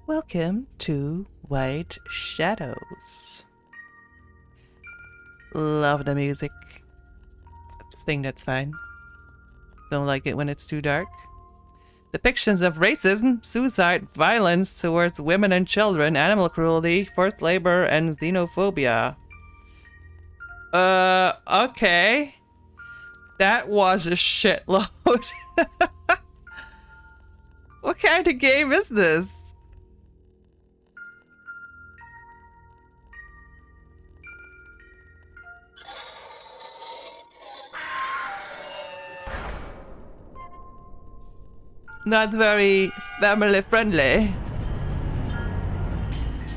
Welcome to White Shadows. Love the music. Think that's fine. Don't like it when it's too dark. Depictions of racism, suicide, violence towards women and children, animal cruelty, forced labor, and xenophobia. Okay. That was a shitload. What kind of game is this? Not very family friendly.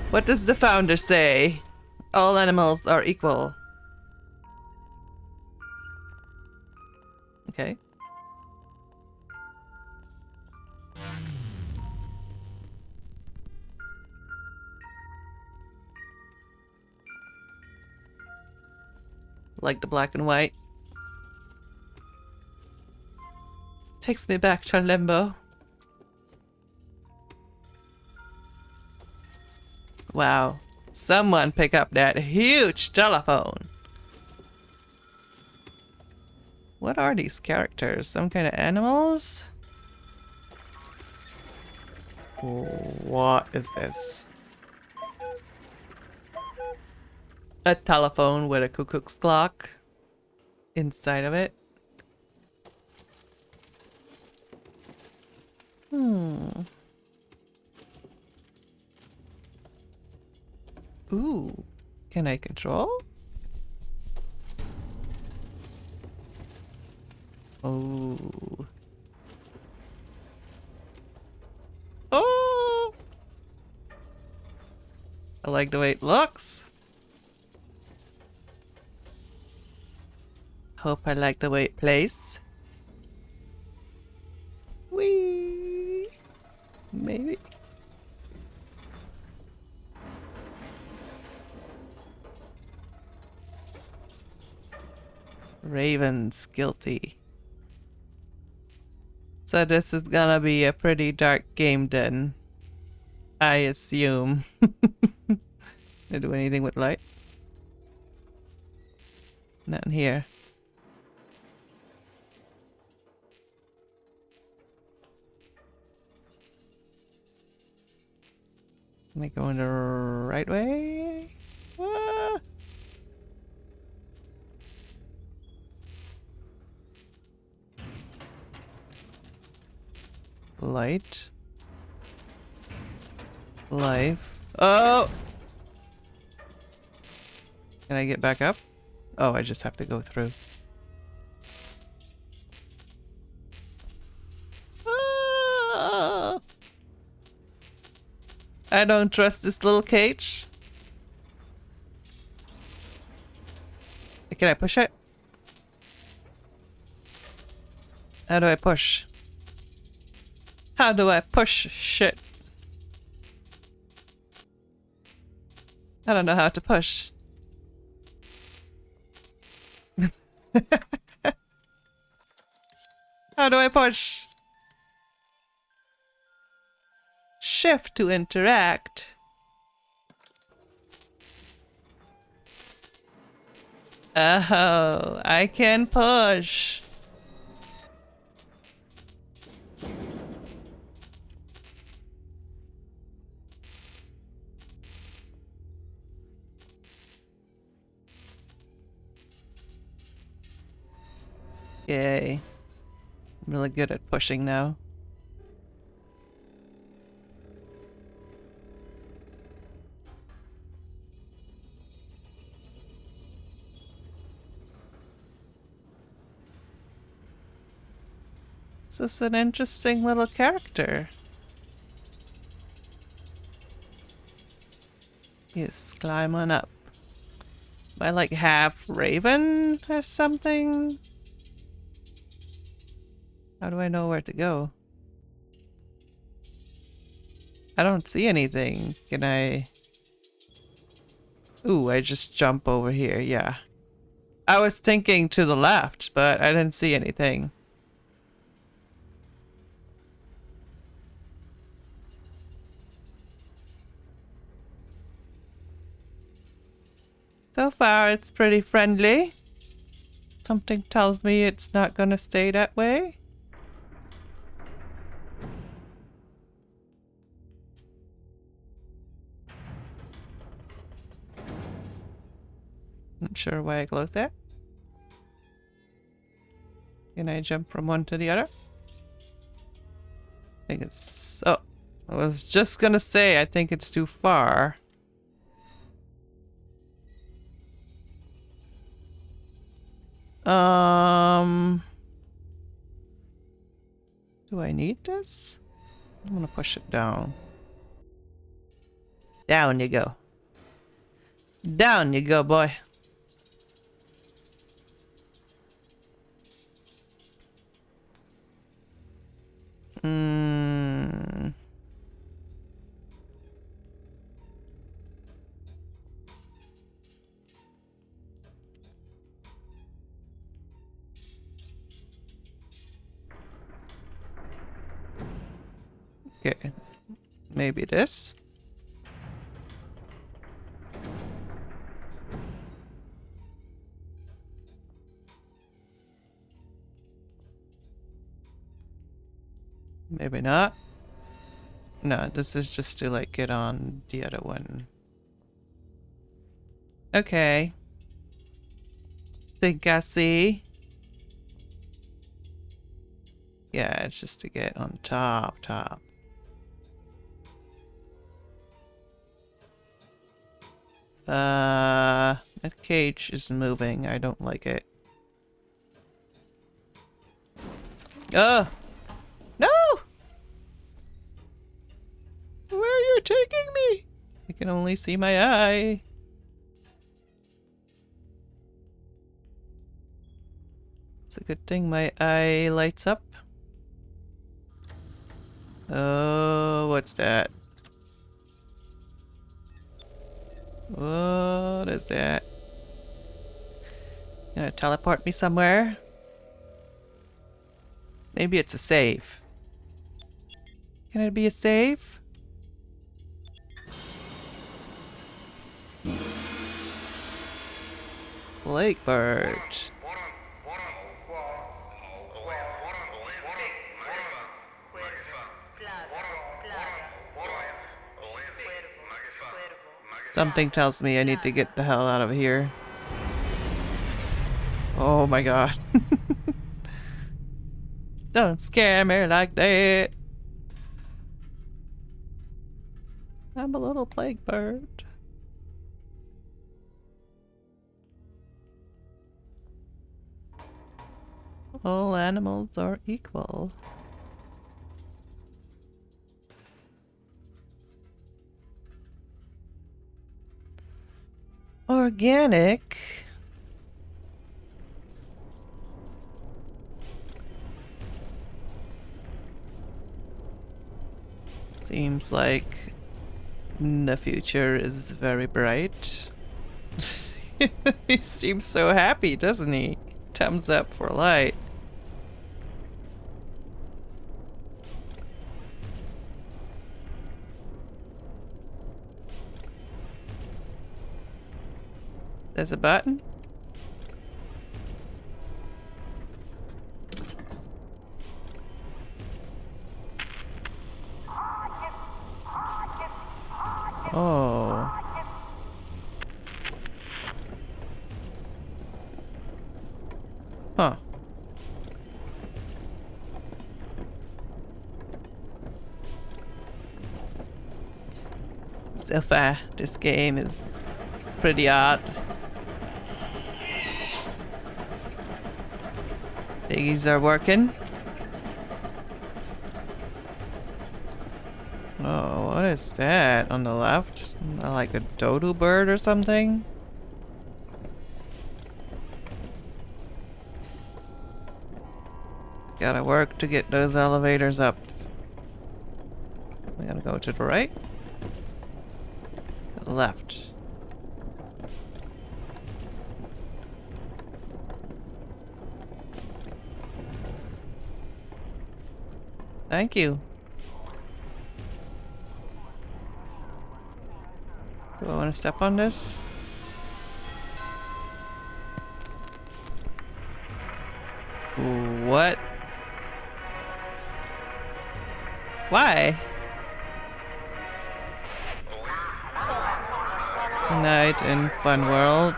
What does the founder say? All animals are equal. Okay. Like the black and white. Takes me back to limbo. Wow. Someone pick up that huge telephone. What are these characters? Some kind of animals? What is this? A telephone with a cuckoo's clock inside of it. Ooh. Can I control? Oh. Oh! I like the way it looks. Hope I like the way it plays. Whee! Maybe. Raven's guilty. So this is gonna be a pretty dark game then. I assume. Can I do anything with light? Nothing here. Am I going the right way? Ah! Light. Life. Oh! Can I get back up? Oh, I just have to go through. Ah! I don't trust this little cage. Can I push it? How do I push? How do I push shit? I don't know how to push. How do I push? Shift to interact. Oh, I can push. Yay. I'm really good at pushing now. This is an interesting little character. Yes, climb on up. Am I like half raven or something? How do I know where to go? I don't see anything. Can I... Ooh, I just jump over here, yeah. I was thinking to the left, but I didn't see anything. So far, it's pretty friendly. Something tells me it's not gonna stay that way. Not sure why I closed that. Can I jump from one to the other? I think it's... Oh, I was just gonna say, I think it's too far. Do I need this? I'm gonna push it down. Down you go. Down you go, boy. Okay. Maybe this. Maybe not. No, this is just to like get on the other one. Okay. Think I see. Yeah, it's just to get on top. That cage is moving. I don't like it. Oh! No! Where are you taking me? I can only see my eye. It's a good thing my eye lights up. Oh, what's that? What is that? Gonna teleport me somewhere? Maybe it's a save. Can it be a save? Plague bird. Something tells me I need to get the hell out of here. Oh my god. Don't scare me like that. I'm a little plague bird. All animals are equal. Organic. Seems like the future is very bright. He seems so happy, doesn't he? Thumbs up for light. There's a button. Oh. Huh. So far, this game is pretty odd. Piggies are working. Oh, what is that on the left? Like a dodo bird or something? Gotta work to get those elevators up. We gotta go to the right. To the left. Thank you. Do I want to step on this? What? Why? Tonight in Fun World.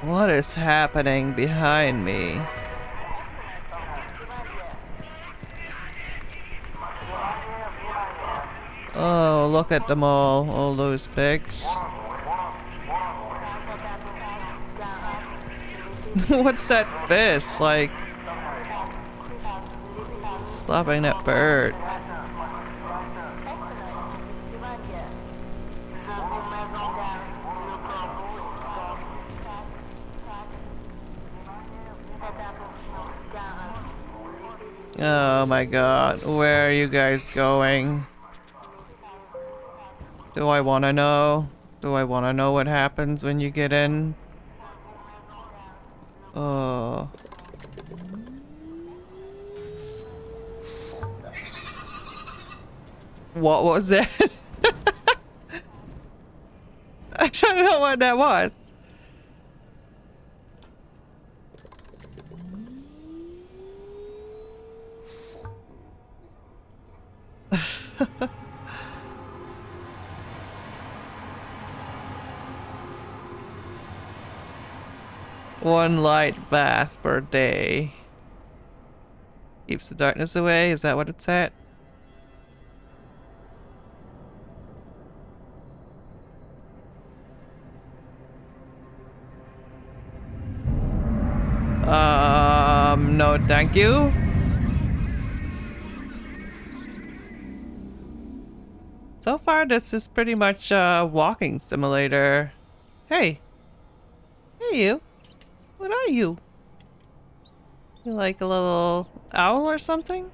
What is happening behind me? Oh, look at them all those pigs. What's that fist? Like, slapping that bird. Oh my god, where are you guys going? Do I want to know? Do I want to know what happens when you get in? Oh. What was that? I don't know what that was. One light bath per day. Keeps the darkness away, is that what it's at? No thank you. So far this is pretty much a walking simulator. Hey. Hey you. What are you? You like a little owl or something?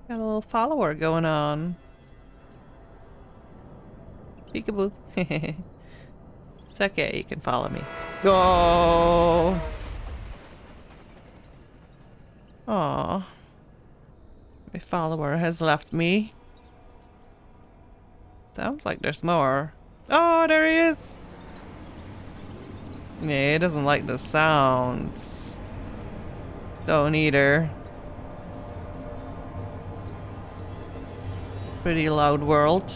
Got a little follower going on. Peekaboo. It's okay, you can follow me. Oh. Aw. My follower has left me. Sounds like there's more. Oh, there he is! Yeah, he doesn't like the sounds. Don't either. Pretty loud world.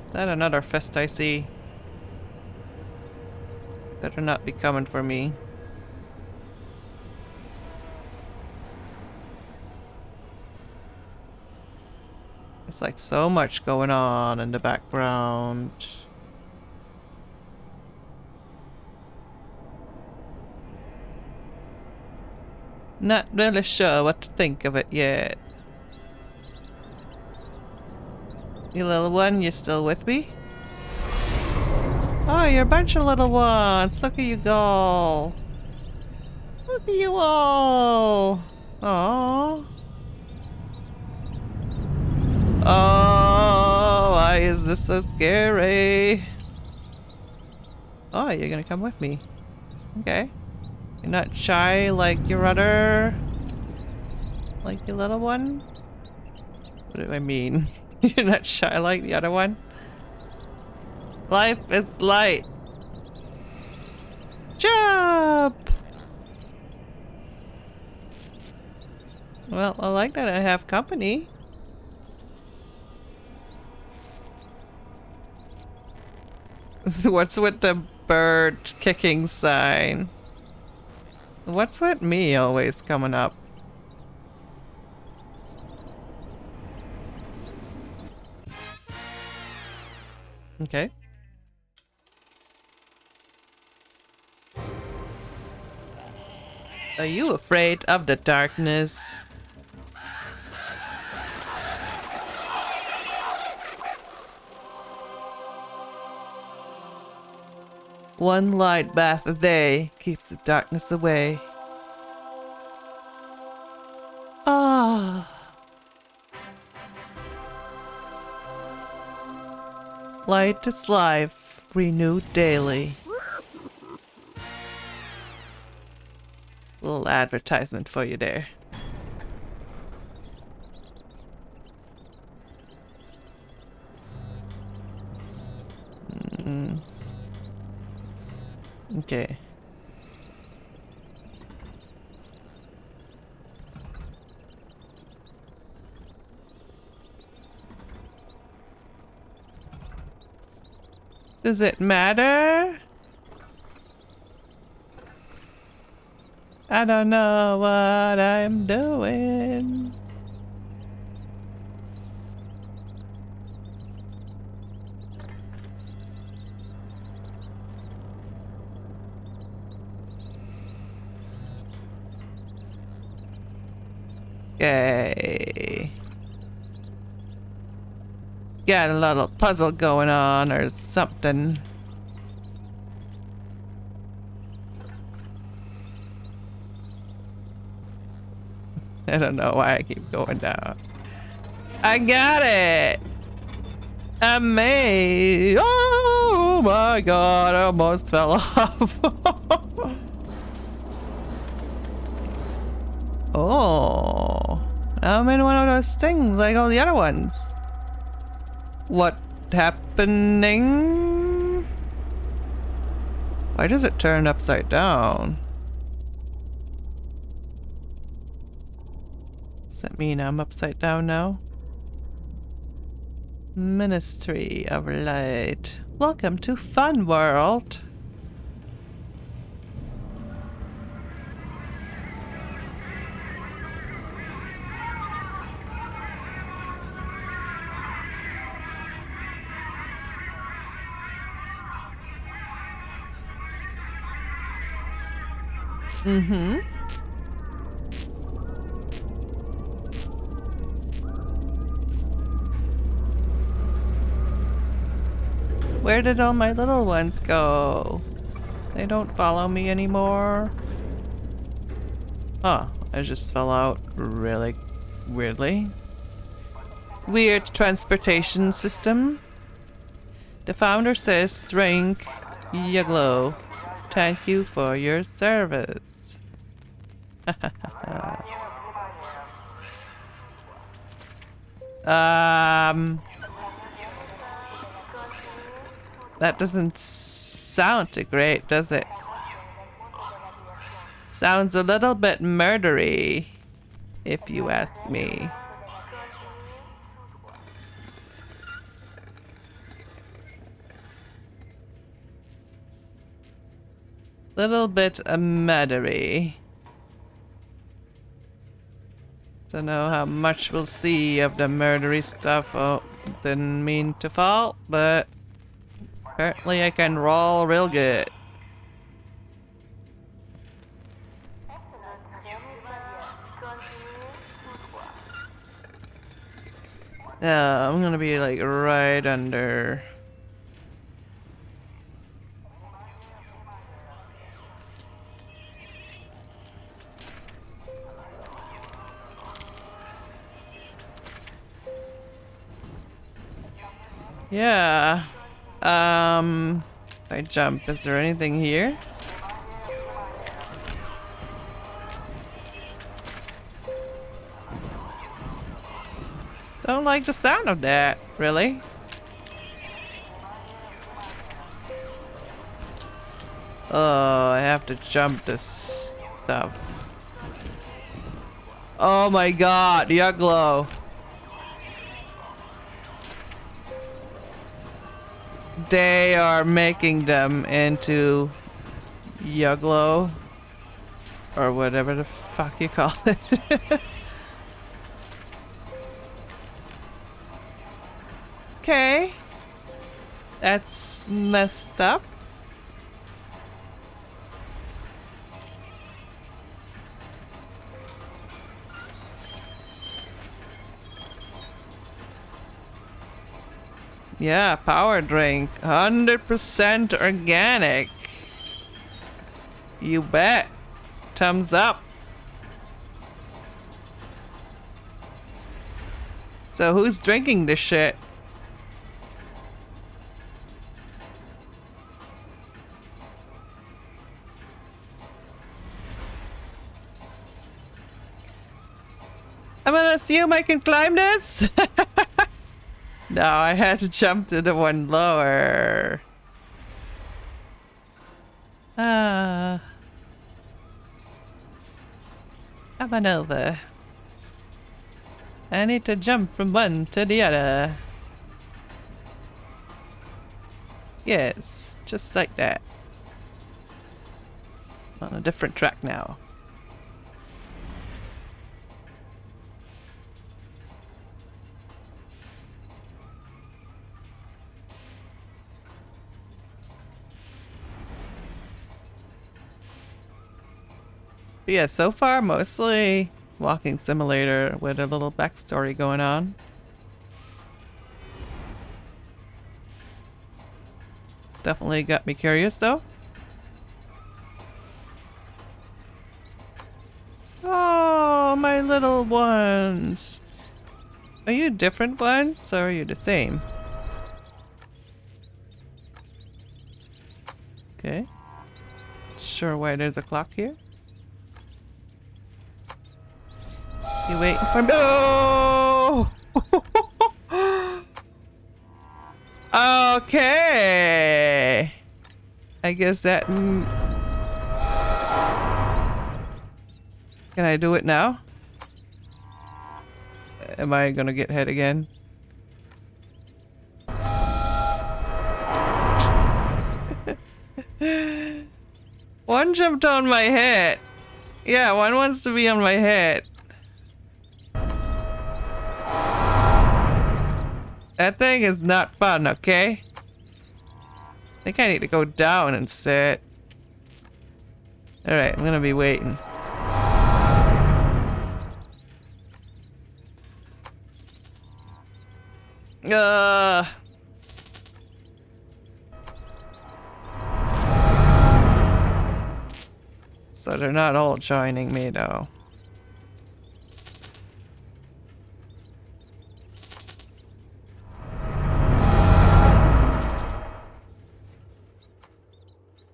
Is that another fist I see? Better not be coming for me. There's like so much going on in the background. Not really sure what to think of it yet. You little one, you still with me? Oh, you're a bunch of little ones. Look at you go. Look at you all. Aww. Oh, why is this so scary? Oh, you're gonna come with me. Okay. You're not shy like your other... like your little one? What do I mean? You're not shy like the other one? Life is light. Jump! Well, I like that I have company. What's with the bird kicking sign? What's with me always coming up? Okay. Are you afraid of the darkness? One light bath a day keeps the darkness away. Ah. Light is life, renewed daily. advertisement for you there. Okay. Does it matter? I don't know what I'm doing. Okay. Got a little puzzle going on or something. I don't know why I keep going down. I got it! Amazing! Oh my god, I almost fell off. Oh. I'm in one of those things like all the other ones. What happening? Why does it turn upside down? Does that mean I'm upside down now? Ministry of Light. Welcome to Fun World. Mm-hmm. Where did all my little ones go? They don't follow me anymore. Huh, I just fell out really weirdly. Weird transportation system. The founder says drink Yaglo. Thank you for your service. That doesn't sound too great, does it? Sounds a little bit murdery, if you ask me. Little bit murdery. Don't know how much we'll see of the murdery stuff. Oh, didn't mean to fall, but apparently I can roll real good. I'm gonna be like right under. Yeah. If I jump, is there anything here? Don't like the sound of that, really. Oh, I have to jump this stuff. Oh my god, Yuglo. They are making them into Yuglo. Or whatever the fuck you call it. Okay. That's messed up. Yeah, power drink. 100% organic. You bet. Thumbs up. So who's drinking this shit? assume I can climb this? No, I had to jump to the one lower. Come on over. I need to jump from one to the other. Yes, just like that. On a different track now. But yeah, so far mostly walking simulator with a little backstory going on. Definitely got me curious though. Oh, my little ones. Are you different ones or are you the same? Okay. Sure why there's a clock here? You waiting for me? Oh! Okay. I guess that... Can I do it now? Am I gonna get hit again? One jumped on my head. Yeah, one wants to be on my head. That thing is not fun, okay? I think I need to go down and sit. Alright, I'm gonna be waiting. So they're not all joining me though.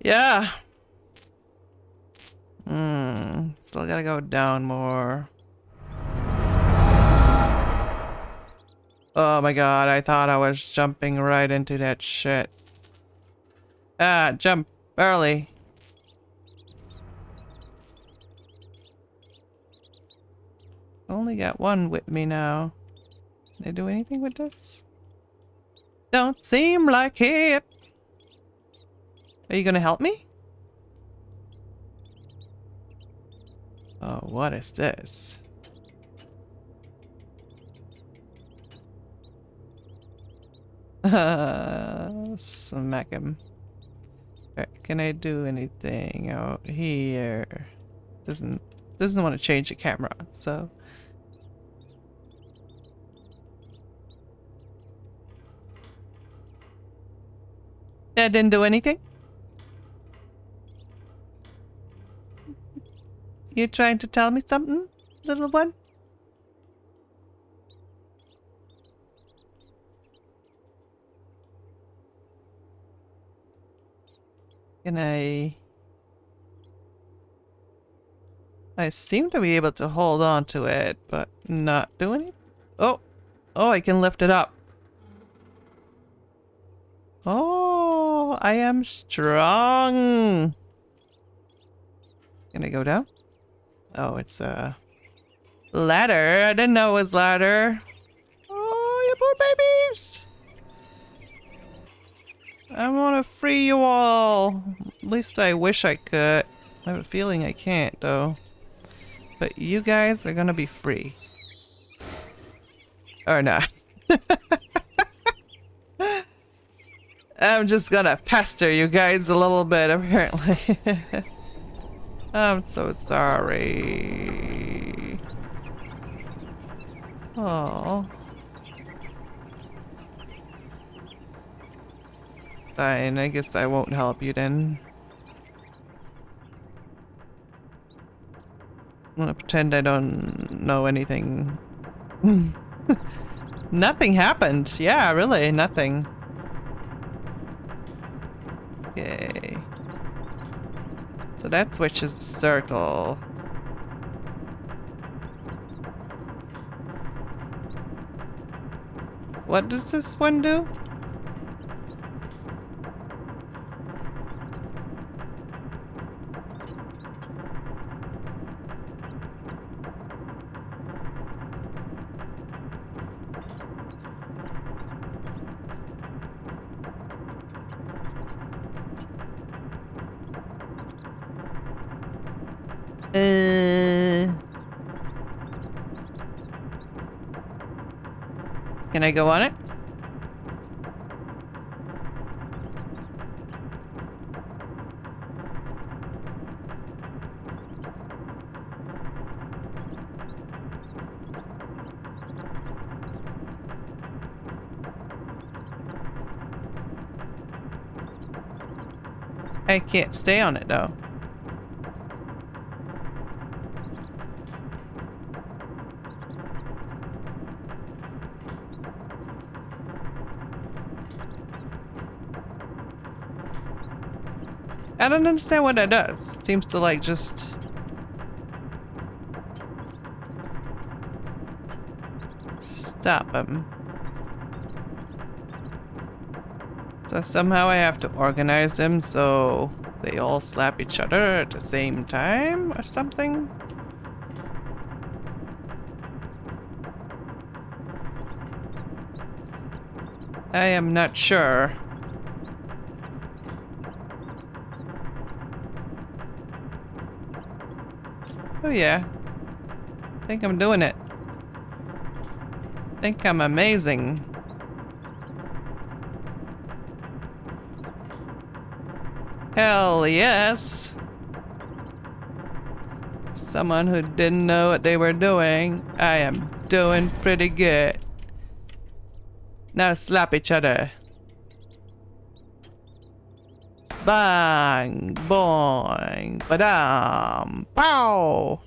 Yeah. Still gotta go down more. Oh my god, I thought I was jumping right into that shit. Ah, jump early. Only got one with me now. They do anything with this? Don't seem like it. Are you gonna help me? Oh, what is this? Smack him. Right, can I do anything out here? Doesn't want to change the camera, so. That didn't do anything? You trying to tell me something, little one? Can I seem to be able to hold on to it, but not do anything. Oh, I can lift it up. Oh, I am strong. Can I go down? Oh, it's a ladder. I didn't know it was ladder. Oh, you poor babies. I want to free you all. At least I wish I could. I have a feeling I can't, though. But you guys are gonna be free. Or not. I'm just gonna pester you guys a little bit, apparently. I'm so sorry. Oh. Fine, I guess I won't help you then. I'm gonna pretend I don't know anything. Nothing happened. Yeah, really, nothing. Okay. So that switches the circle. What does this one do? Can I go on it? I can't stay on it though. I don't understand what that does. It seems to like just stop him. So somehow I have to organize them so they all slap each other at the same time or something? I am not sure. Oh yeah. I think I'm doing it. I think I'm amazing. Hell yes. Someone who didn't know what they were doing. I am doing pretty good. Now slap each other. Bang, boing, badam, pow.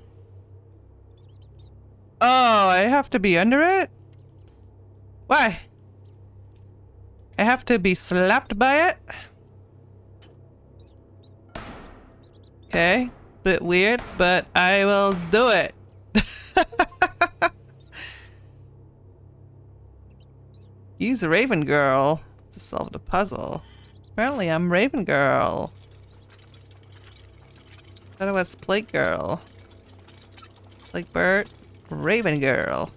Oh, I have to be under it? Why? I have to be slapped by it? Okay, bit weird, but I will do it. Use Raven Girl to solve the puzzle. Apparently I'm Raven Girl. I thought it was Plague Girl. Plague Bird, Raven Girl.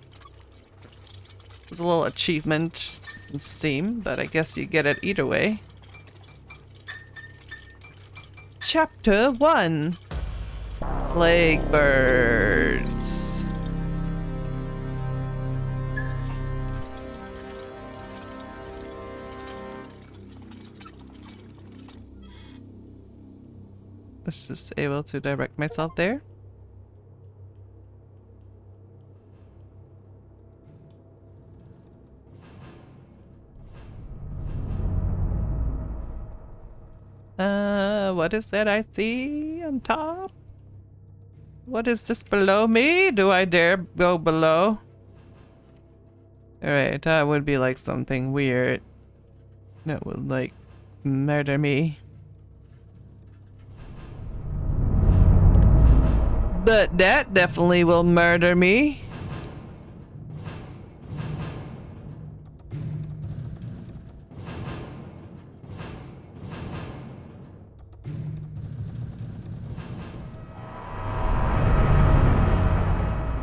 There's a little achievement in Steam, but I guess you get it either way. Chapter 1. Plague Birds. Let's just able to direct myself there. What is that I see on top? What is this below me? Do I dare go below? Alright, that would be like something weird. That would like murder me. But that definitely will murder me.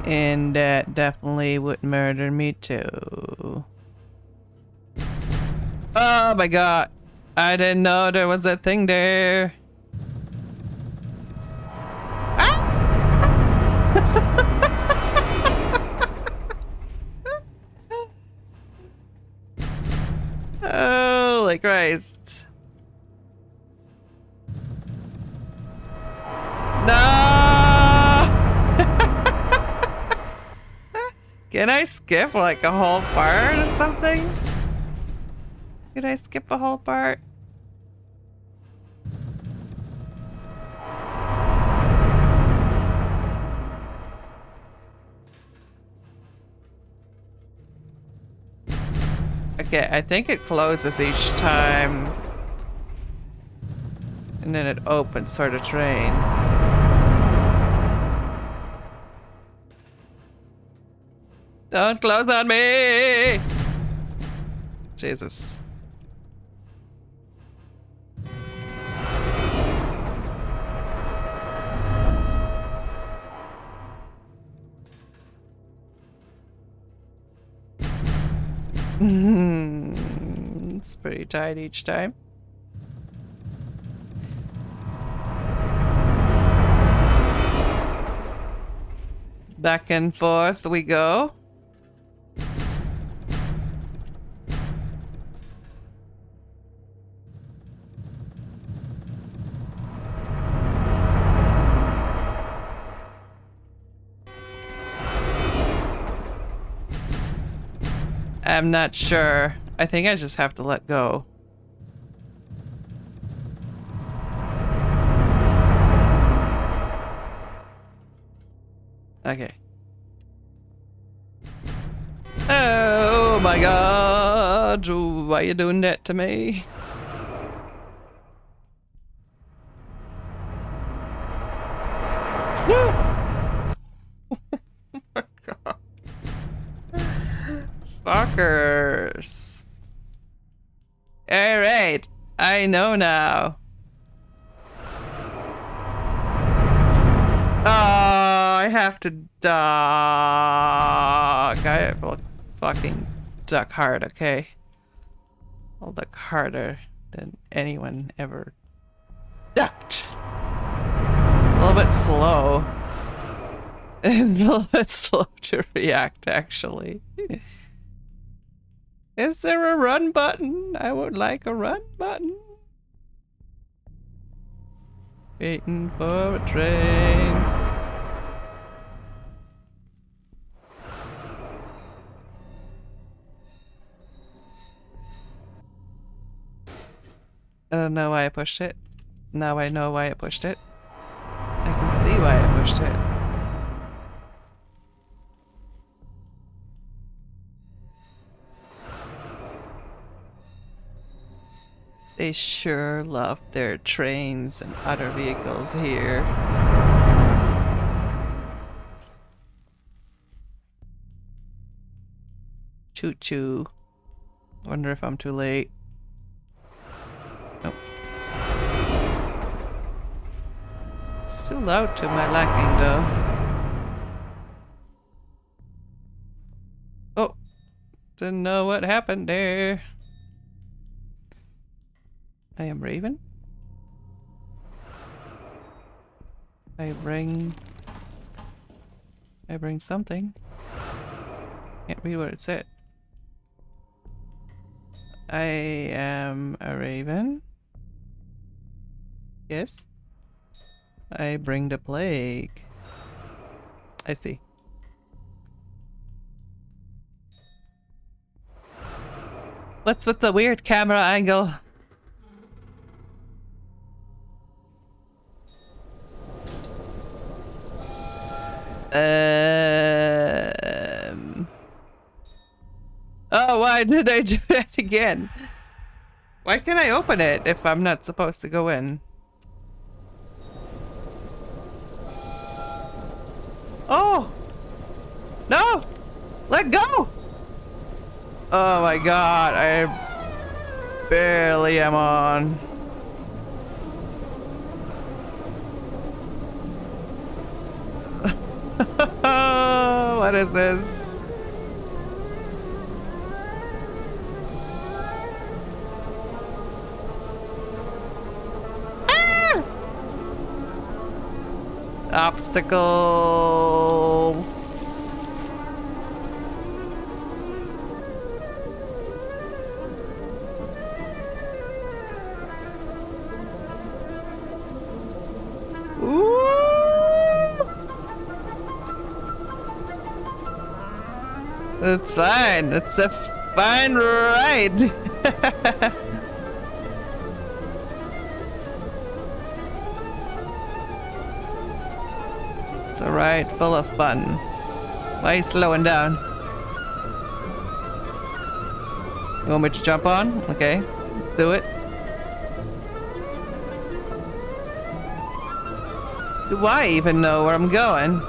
And that definitely would murder me too. Oh my god. I didn't know there was a thing there. Holy Christ. No! Can I skip like a whole part or something? Could I skip a whole part? Okay, I think it closes each time. And then it opens for the train. Don't close on me! Jesus. It's pretty tight each time. Back and forth we go. I'm not sure. I think I just have to let go. Okay. Oh my god, why are you doing that to me? Woo! Oh my god. Fuckers. Alright, I know now. Oh, I have to duck. I have to fucking duck hard, okay? I'll duck harder than anyone ever ducked. It's a little bit slow. It's a little bit slow to react, actually. Is there a run button? I would like a run button. Waiting for a train. I don't know why I pushed it. Now I know why I pushed it. I can see why I pushed it. They sure love their trains and other vehicles here. CHOO. Wonder if I'm too late. Nope. It's too loud to my liking, though. Oh, didn't know what happened there. I am Raven. I bring something. Can't read what it said. I am a raven. Yes. I bring the plague. I see. What's with the weird camera angle? Oh, why did I do that again? Why can't I open it if I'm not supposed to go in? Oh! No! Let go! Oh my god, I barely am on. What is this? Ah! Obstacles. Ooh. It's fine. It's a fine ride. It's a ride full of fun. Why are you slowing down? You want me to jump on? Okay, do it. Do I even know where I'm going?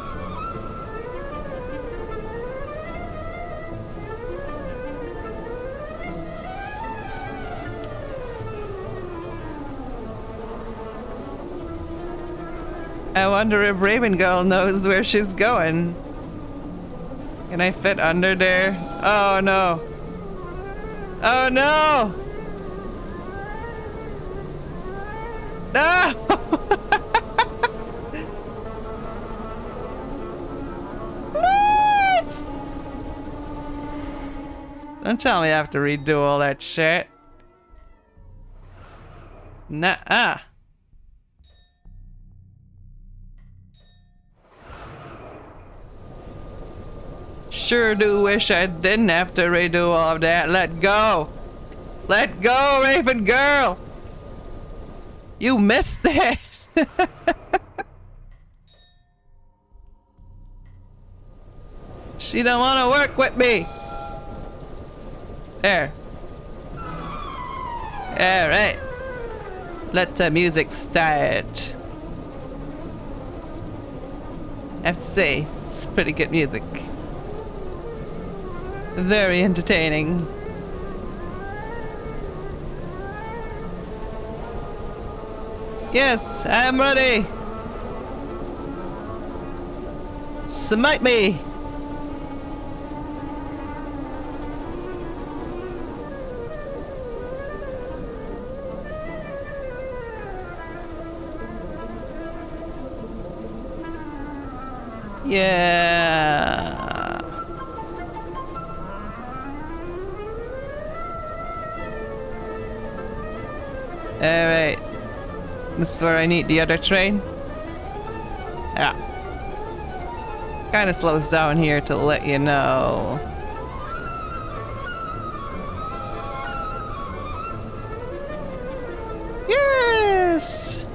I wonder if Raven Girl knows where she's going. Can I fit under there? Oh no. Oh no! No! What? Don't tell me I have to redo all that shit. Nuh-uh. Sure do wish I didn't have to redo all of that. Let go! Let go, Raven Girl! You missed that! She don't want to work with me! There. Alright. Let the music start. I have to say, it's pretty good music. Very entertaining. Yes, I'm ready. Smite me. Yeah. Alright. This is where I need the other train. Yeah. Kinda slows down here to let you know. Yes!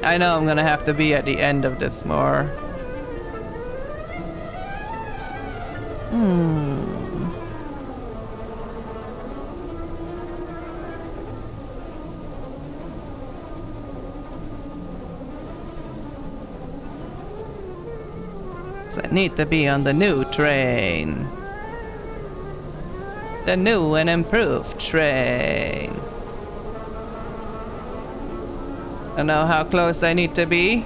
I know I'm gonna have to be at the end of this more. So I need to be on the new train. The new and improved train. I don't know how close I need to be.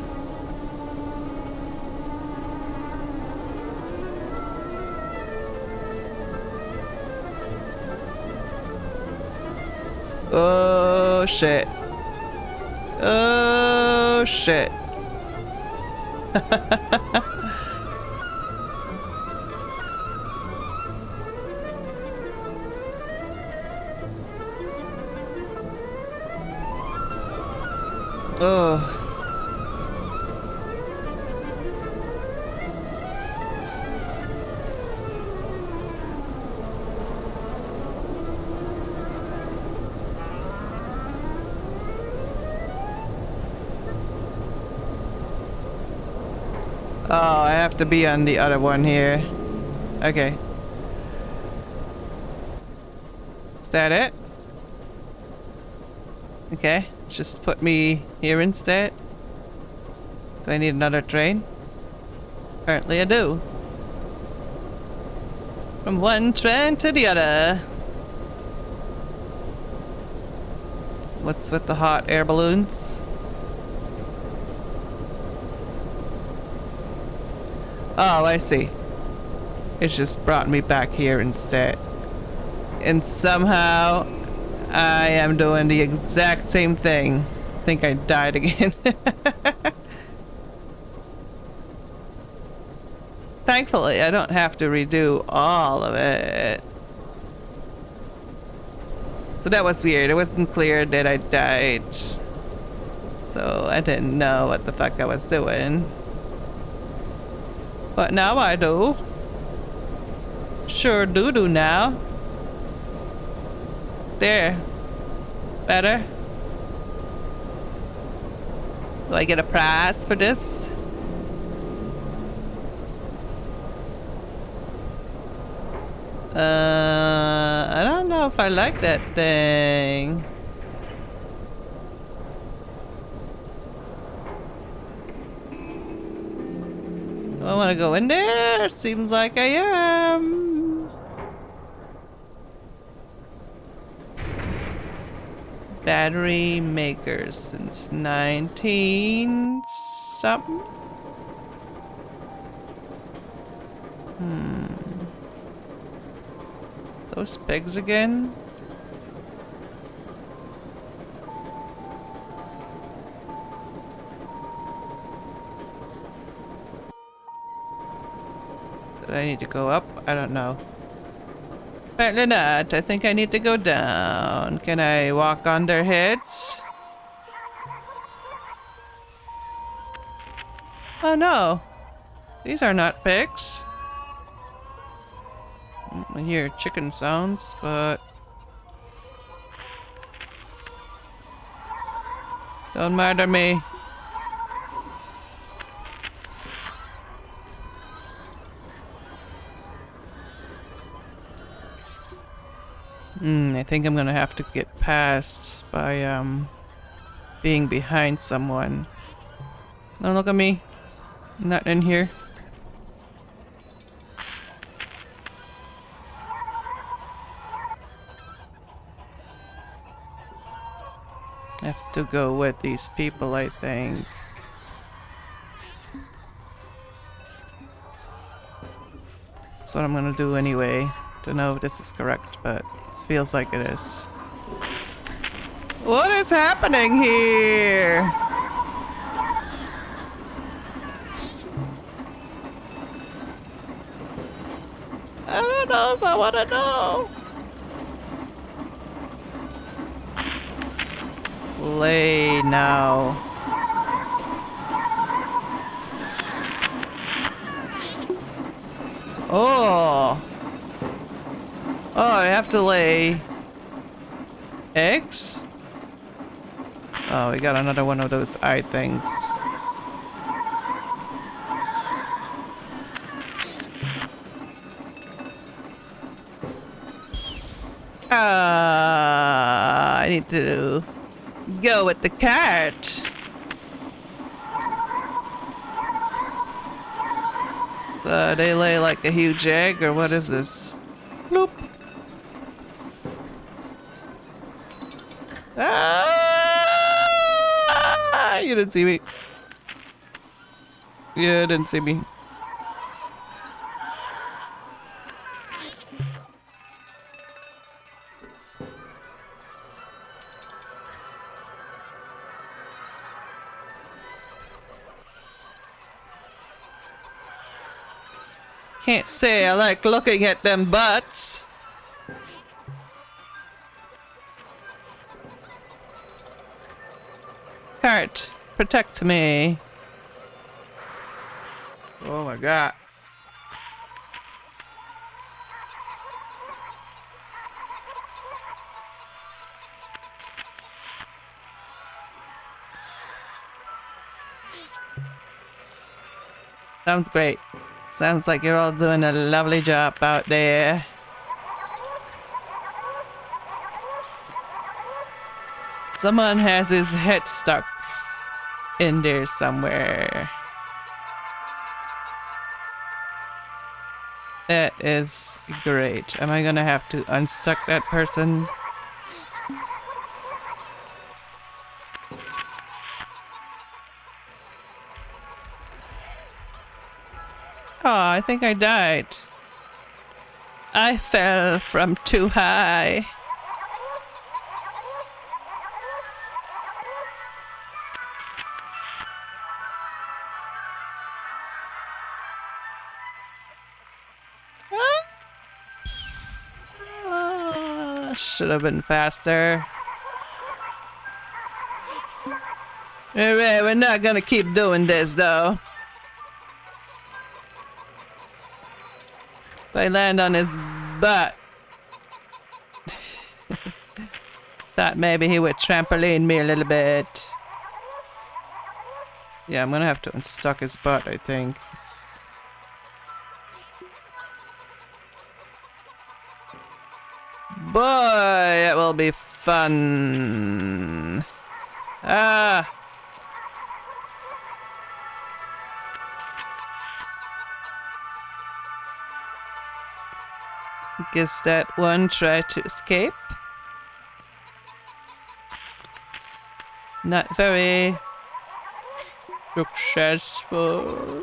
Oh shit. Oh shit. Oh. Oh, I have to be on the other one here. Okay. Is that it? Okay, just put me here instead. Do I need another train? Apparently I do. From one train to the other. What's with the hot air balloons? Oh, I see. It just brought me back here instead. And somehow I am doing the exact same thing. I think I died again. Thankfully, I don't have to redo all of it. So that was weird. It wasn't clear that I died. So I didn't know what the fuck I was doing. But now I do. Sure do now. There. Better? Do I get a prize for this? I don't know if I like that thing. Do I want to go in there? Seems like I am. Battery makers since 19 something. Those pigs again? Did I need to go up? I don't know. Apparently not. I think I need to go down. Can I walk on their heads? Oh no. These are not pigs. I hear chicken sounds, but... Don't murder me. I think I'm gonna have to get past by, being behind someone. Don't look at me. I'm not in here. I have to go with these people, I think. That's what I'm gonna do anyway. Don't know if this is correct, but it feels like it is. What is happening here? I don't know if I want to know. Play now. Oh. Oh, I have to lay eggs? Oh, we got another one of those eye things. I need to go with the cart. So they lay like a huge egg, or what is this? Bloop. Ah! You didn't see me. You didn't see me. Can't say I like looking at them butts. Cart, protect me. Oh my god. Sounds great. Sounds like you're all doing a lovely job out there. Someone has his head stuck in there somewhere. That is great. Am I gonna have to unstuck that person? Oh, I think I died. I fell from too high. Should have been faster. Alright, we're not gonna keep doing this though. If I land on his butt. Thought maybe he would trampoline me a little bit. Yeah, I'm gonna have to unstuck his butt, I think. Boy, it will be fun. Ah! Guess that one tried to escape. Not very successful.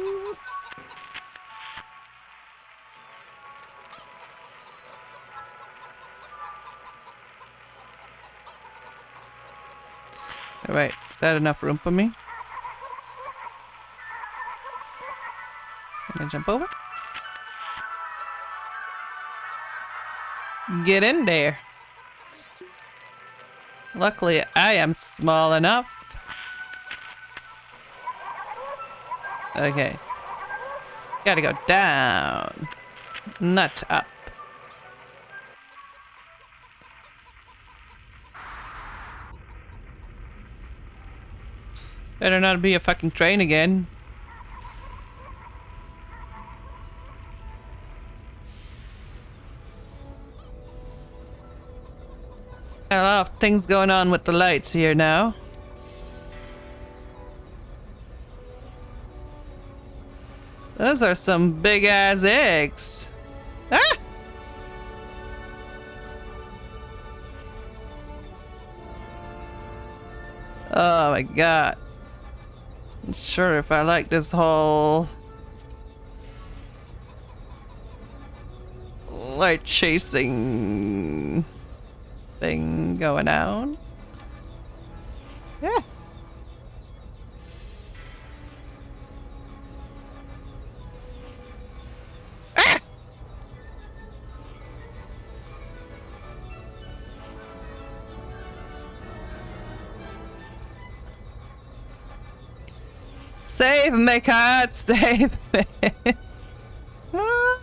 Alright, is that enough room for me? Can I jump over? Get in there. Luckily, I am small enough. Okay. Gotta go down, not up. Better not be a fucking train again. Got a lot of things going on with the lights here now. Those are some big ass eggs. Ah! Oh my god. Not sure if I like this whole light chasing thing going on. Yeah. Ah! Save me, cat! Save me! Ah!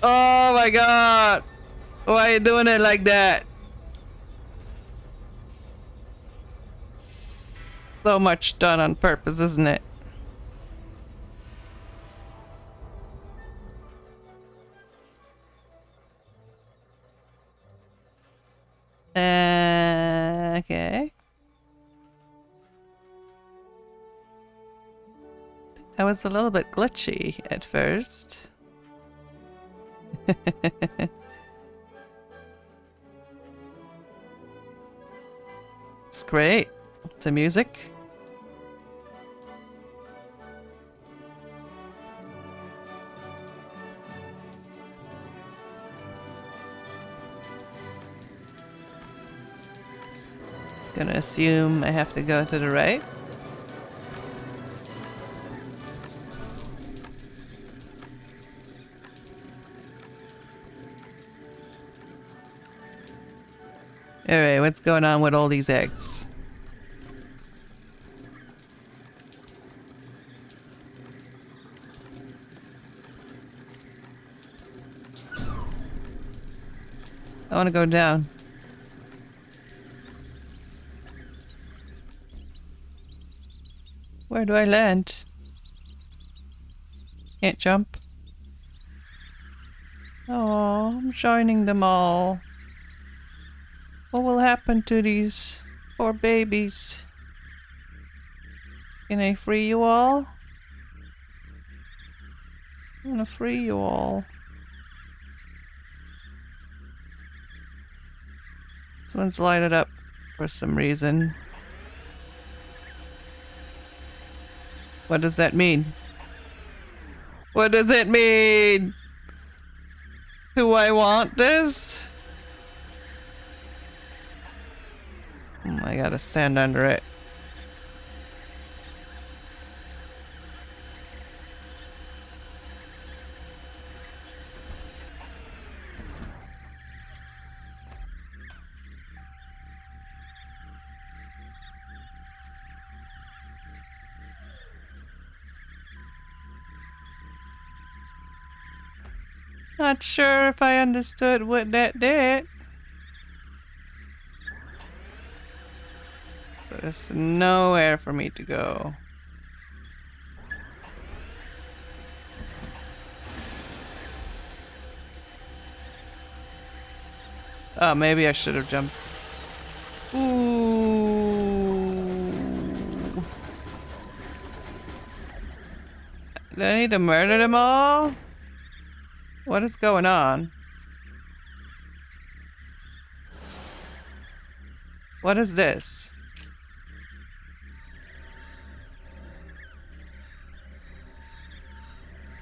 Oh my god! Why are you doing it like that? So much done on purpose, isn't it? Okay. That was a little bit glitchy at first. It's great. The music. Gonna assume I have to go to the right. Alright, what's going on with all these eggs? I want to go down. Where do I land? Can't jump. Oh, I'm joining them all. What will happen to these poor babies? Can I free you all? I want to free you all. This one's lighted up for some reason. What does that mean? What does it mean? Do I want this? I gotta stand under it. Not sure if I understood what that did. So there's nowhere for me to go. Oh, maybe I should have jumped. Ooh. Do I need to murder them all? What is going on? What is this?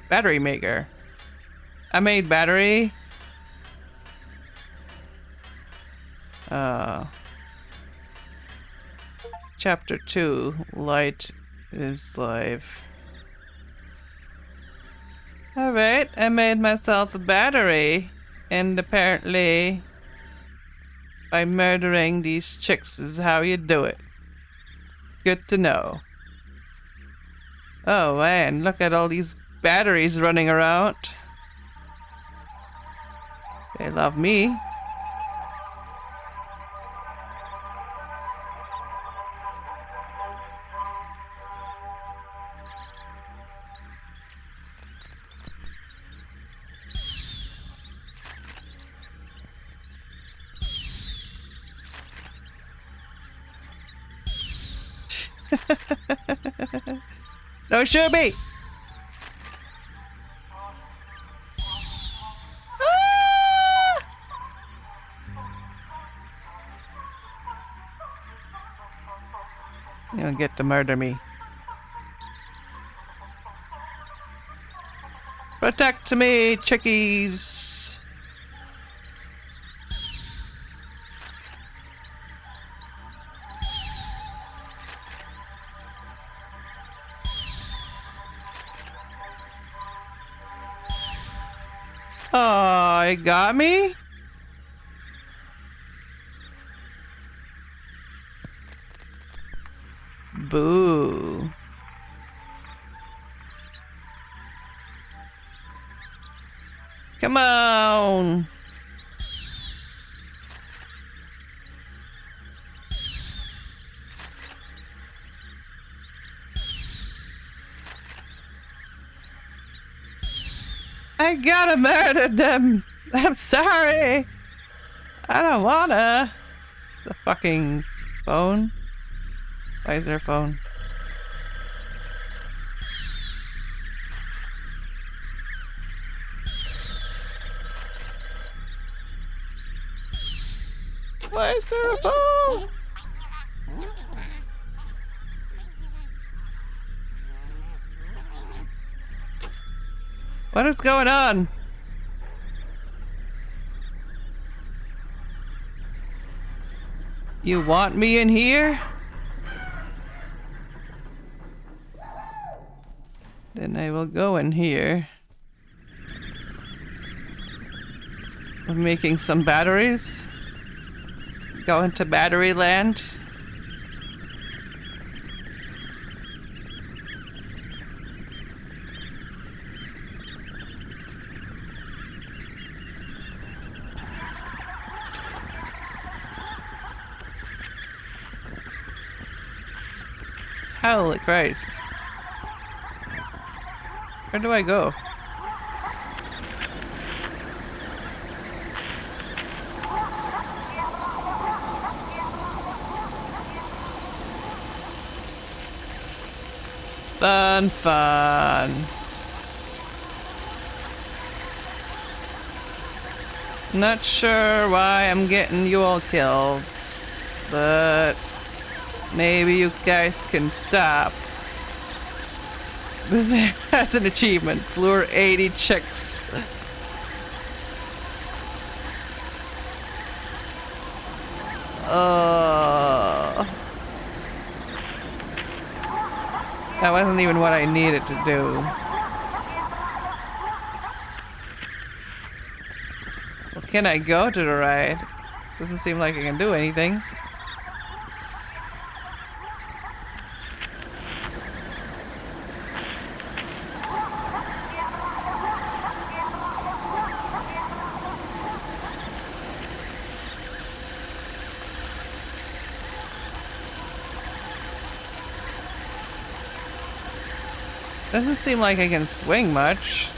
Battery maker. I made battery. Chapter 2. Light is life. Alright, I made myself a battery. And apparently, by murdering these chicks is how you do it. Good to know. Oh man, look at all these batteries running around. They love me. No, shoot me! You don't get to murder me. Protect me, chickies! Oh, it got me? Boo. Come on. I gotta murder them. I'm sorry. I don't wanna. The fucking phone. Why is there a phone? Why is there a phone? What is going on? You want me in here? Then I will go in here. I'm making some batteries. Go into battery land. Holy Christ. Where do I go? Fun, fun. Not sure why I'm getting you all killed, but maybe you guys can stop. This has an achievement. Lure 80 chicks. That wasn't even what I needed to do. Well, can I go to the ride? Doesn't seem like I can do anything. Doesn't seem like I can swing much.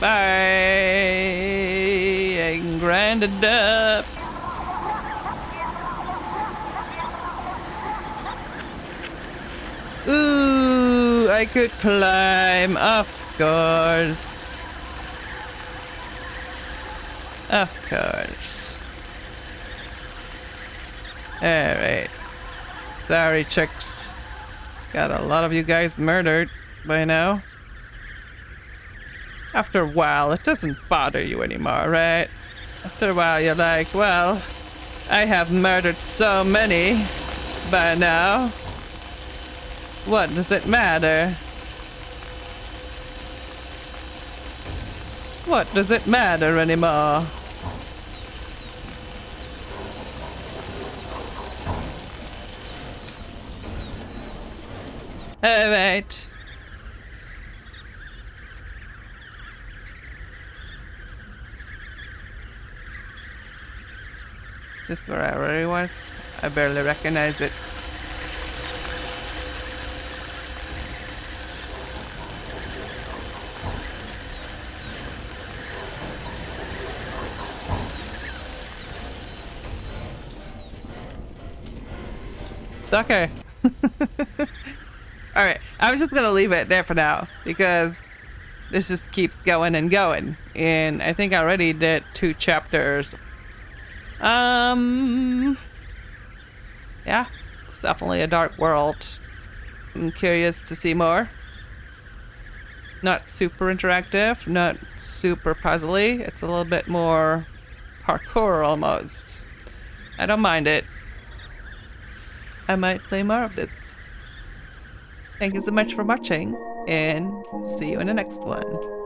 Bye! I'm grinded up. Ooh, I could climb, of course. Of course. Alright. Sorry, chicks. Got a lot of you guys murdered by now. After a while, it doesn't bother you anymore, right? After a while, you're like, well, I have murdered so many by now. What does it matter? What does it matter anymore? Alright. Is this where I already was? I barely recognize it. Okay. Alright, I'm just gonna leave it there for now because this just keeps going and going. And I think I already did 2 chapters. Yeah, it's definitely a dark world. I'm curious to see more. Not super interactive, not super puzzly. It's a little bit more parkour almost. I don't mind it. I might play more of this. Thank you so much for watching, and see you in the next one.